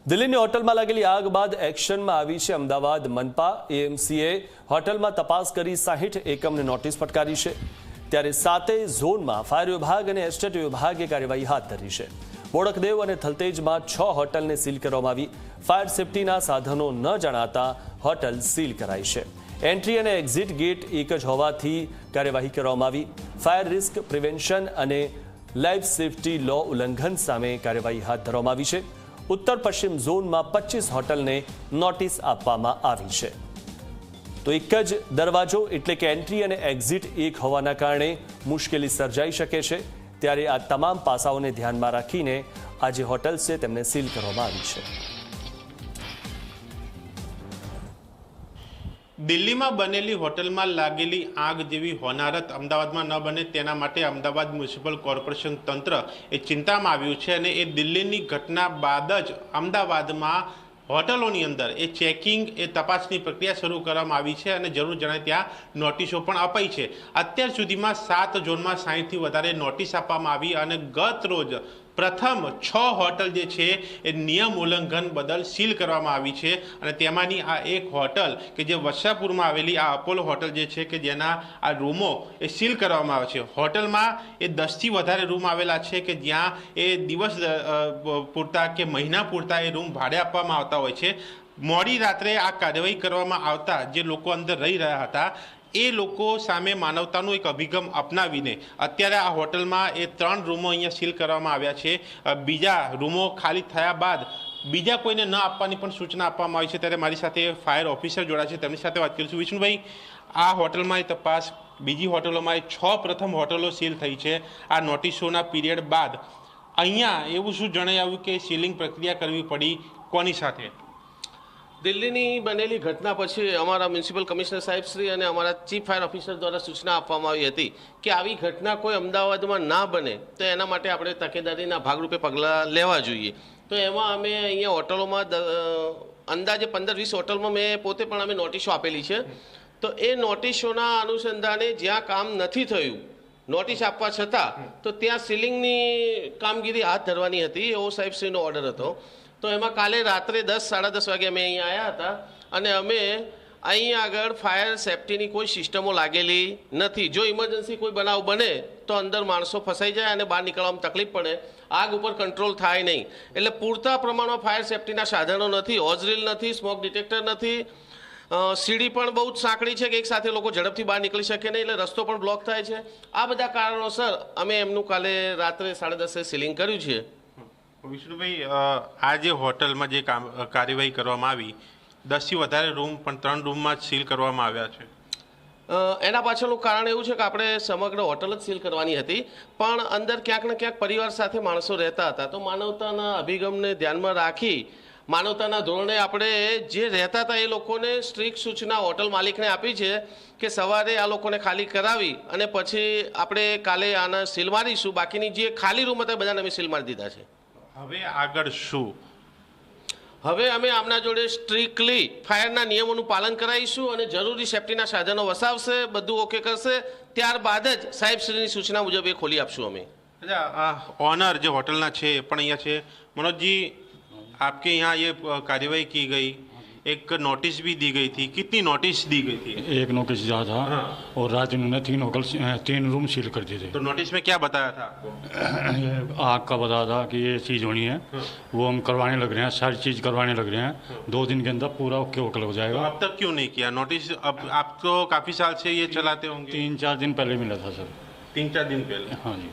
દિલ્હીની હોટલમાં લાગેલી આગ બાદ એક્શનમાં આવી છે અમદાવાદ મનપા એએમસીએ હોટલમાં તપાસ કરી 60 એકમને નોટિસ ફટકારી છે। ત્યારે 7 ઝોનમાં ફાયર વિભાગ અને એસ્ટેટ વિભાગે કાર્યવાહી હાથ ધરી છે। બોડકદેવ અને થલતેજમાં 6 હોટલને સીલ કરવામાં આવી। ફાયર સેફટીના સાધનો ન જણાતા હોટલ સીલ કરાઈ છે। એન્ટ્રી અને એક્ઝિટ ગેટ એક જ હોવાથી કાર્યવાહી કરવામાં આવી। ફાયર રિસ્ક પ્રિવેન્શન અને લાઈફ સેફટી લો ઉલ્લંઘન સામે કાર્યવાહી હાથ ધરવામાં આવી છે। उत्तर पश्चिम जोन में 25 होटल ने नोटिस आपवामां आवी छे। तो एक ज दरवाजो एटले के एंट्री और एक्जिट एक होवाना कारणे मुश्केली सर्जाई शके छे। त्यारे आ तमाम पासाओने ध्यानमां राखीने आ जे होटल छे तेमने सील करवामां आवी छे। दिल्ली में बनेली होटल में लागेली आग जेवी होनारत अमदावाद में न बने तेना माटे अमदावाद म्युनिसिपल कॉर्पोरेशन तंत्र ए चिंता में आव्युं छे अने ए दिल्लीनी घटना बाद ज अमदावाद में होटलोनी अंदर ए चेकिंग ए तपासनी प्रक्रिया शुरू करवामां आवी छे अने जरूर जणाय त्यां नोटिसो पण अपाई छे। अत्यार सुधीमां 7 झोनमा 60 थी वधारे नोटिस आपवामां आवी अने गत रोज प्रथम 6 होटल जे छे ए नियम उल्लंघन बदल सील करवामां आवी छे अने तेमानी आ एक होटल के जे वसापुरमां आवेली आ अपोलो होटल जे छे के जेना आ रूमो ए सील करवामां आवे छे। होटलमां ए 10 थी वधारे रूम आवेला छे के ज्यां ए दिवस पूरता के महीना पूरता ए रूम भाड़े आपवामां आवता होय छे। मोडी रात्रे आ कार्यवाही करवामां आवता जे लोको अंदर रही रह्या हता ए लोको सामे मानवतानो एक अभिगम अपनावीने अत्यारे आ होटलमां ए 3 रूमो अहींया सील करवामां आव्या छे। बीजा रूमो खाली थया बाद बीजा कोईने न आपवानी पण सूचना आपवामां आवी छे। त्यारे मारी साथे फायर ऑफिसर जोड़ा छे, तेमनी साथे वात करीशुं। विष्णुभाई, आ होटलमां ए तपास बीजी होटलोमां 6 प्रथम होटलो सील थई छे आ नोटिसोना पीरियड बाद अहींया एवुं शुं जणाई आव्युं के सीलिंग प्रक्रिया करवी पड़ी, कोनी साथे? दिल्लीनी बनेली घटना पछी अमारा म्युनिसिपल कमिश्नर साहेब श्री अने अमारा चीफ फायर ऑफिसर द्वारा सूचना आपवामां आवी हती कि आवी घटना कोई अमदावादमां ना बने तो एना माटे आपणे तकेदारीना भागरूपे पगलां लेवा जोईए। तो एमां अमे अहींया होटलोमां अंदाजे 15-20 होटलमां मैं पोते पण अमे नोटिसो आपेली छे। तो ए नोटिसोना अनुसंधाने ज्यां काम नथी थयुं नोटिस आपवा छतां तो त्यां सीलिंगनी कामगीरी हाथ धरवानी हती एवो साहेबश्रीनो ऑर्डर हतो। तो एमां काले रात्रे 10-10:30 वागे अमे अहीं आया था अने अमे अहीं आगळ फायर सेफ्टीनी कोई सिस्टमो लागेली नथी। जो इमरजन्सी कोई बनाव बने तो अंदर माणसो फसाई जाए अने बहार निकळवामां तकलीफ पड़े, आग उपर कंट्रोल थाय नहीं। एटले पूरता प्रमाणमां फायर सेफ्टीना साधनो नथी, होजरील नथी, स्मोक डिटेक्टर नथी, सीडी पण बहुत साંકડી છે કે એક સાથે લોકો ઝડપથી બહાર નીકળી શકે નહીં એટલે રસ્તો પણ બ્લોક થાય છે। આ બધા કારણોસર અમે એમનું કાલે રાત્રે 10:30 સીલિંગ કર્યું છે। વિષ્ણુભાઈ, આ જે હોટલમાં જે કાર્યવાહી કરવામાં આવી 10 થી વધારે રૂમ પણ 3 રૂમમાં જ સીલ કરવામાં આવ્યા છે। એના પાછળનું કારણ એવું છે કે આપણે સમગ્ર હોટલ જ સીલ કરવાની હતી પણ અંદર ક્યાંક ને ક્યાંક પરિવાર સાથે માણસો રહેતા હતા તો માનવતાના અભિગમને ધ્યાનમાં રાખી માનવતાના ધોરણે આપણે જે રહેતા હતા એ લોકોને સ્ટ્રિક્ટ સૂચના હોટલ માલિકને આપી છે કે સવારે આ લોકોને ખાલી કરાવી અને પછી આપણે કાલે આના સીલ મારીશું। બાકીની જે ખાલી રૂમ હતા બધાને અમે સીલ મારી દીધા છે। હવે આગળ શું? હવે અમે આમના જોડે સ્ટ્રિક્ટલી ફાયરના નિયમોનું પાલન કરાવીશું અને જરૂરી સેફટીના સાધનો વસાવશે, બધું ઓકે કરશે, ત્યારબાદ જ સાહેબશ્રીની સૂચના મુજબ એ ખોલી આપશું અમે। अच्छा, ऑनर जो होटलना छे पण अहींया छे। मनोज जी, आपके यहाँ ये कार्यवाही की गई, एक नोटिस भी दी गई थी, कितनी नोटिस दी गई थी? एक नोटिस दिया था। हाँ। और रात इन्होंने 3 रूम सील कर दिए थे। तो नोटिस में क्या बताया था आपको? आग का बताया था कि ये चीज़ होनी है। हाँ। वो हम करवाने लग रहे हैं, सारी चीज़ करवाने लग रहे हैं। हाँ। 2 दिन के अंदर पूरा ओके हो जाएगा। तो अब तक क्यों नहीं किया नोटिस? अब आप तो काफ़ी साल से ये चलाते होंगे। 3-4 दिन पहले मिला था सर। 3-4 दिन पहले? हाँ जी।